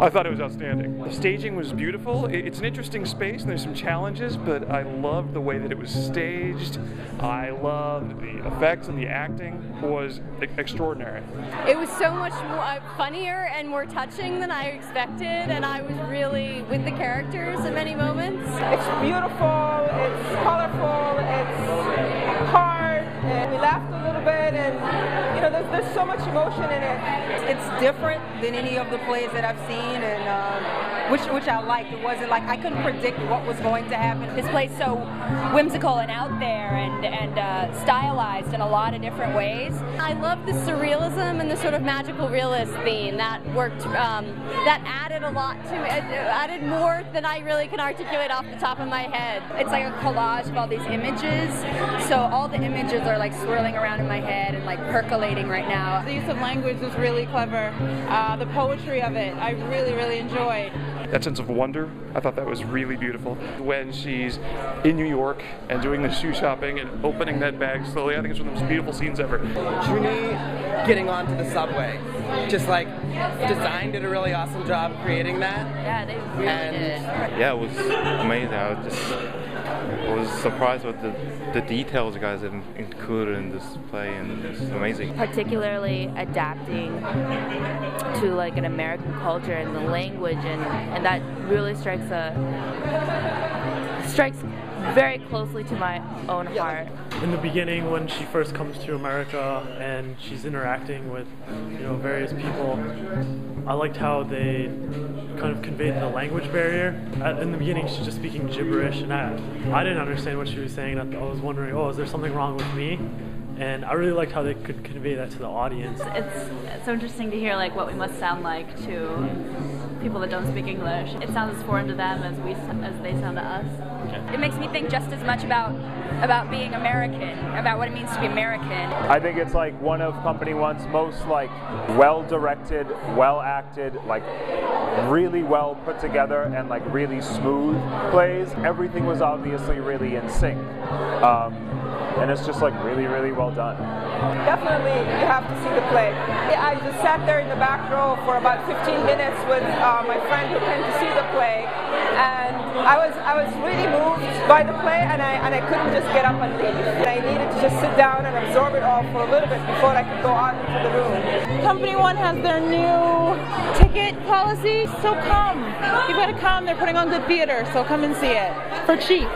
I thought it was outstanding. The staging was beautiful. It's an interesting space and there's some challenges, but I loved the way that it was staged. I loved the effects and the acting was extraordinary. It was so much more funnier and more touching than I expected, and I was really with the characters in many moments. It's beautiful, it's colorful, it's hard, and we laughed a little bit, and you know, there's so much emotion in it. It's different than any of the plays that I've seen, and which I liked. It wasn't like I couldn't predict what was going to happen. This play's so whimsical and out there and stylized in a lot of different ways. I love the surrealism and the sort of magical realist theme that worked. That added a lot to it. It added more than I really can articulate off the top of my head. It's like a collage of all these images, so all the images are like swirling around in my head and like percolating right now. The use of language was really clever. The poetry of it, I really enjoyed. That sense of wonder, I thought that was really beautiful. When she's in New York and doing the shoe shopping and opening that bag slowly, I think it's one of the most beautiful scenes ever. Junie getting onto the subway, just like design did a really awesome job creating that. Yeah, they really did. Yeah, it was amazing. I was surprised with the details you guys have included in this play, and it's amazing. Particularly adapting to like an American culture and the language, and that really strikes very closely to my own heart. In the beginning, when she first comes to America and she's interacting with, you know, various people, I liked how they kind of conveyed the language barrier. In the beginning, she's just speaking gibberish, and I didn't understand what she was saying. I was wondering, oh, is there something wrong with me? And I really liked how they could convey that to the audience. It's so interesting to hear like what we must sound like to people that don't speak English. It sounds as foreign to them as they sound to us. It makes me think just as much about being American, about what it means to be American. I think it's like one of Company One's most like well-directed, well-acted, like really well put together and like really smooth plays. Everything was obviously really in sync. And it's just like really well done. Definitely you have to see the play. I just sat there in the back row for about 15 minutes with my friend who came to see the play, and I was really moved by the play, and I couldn't just get up and leave. I needed to just sit down and absorb it all for a little bit before I could go out into the room. Company One has their new ticket policy, so come. You gotta come, they're putting on good theater, so come and see it. For cheap.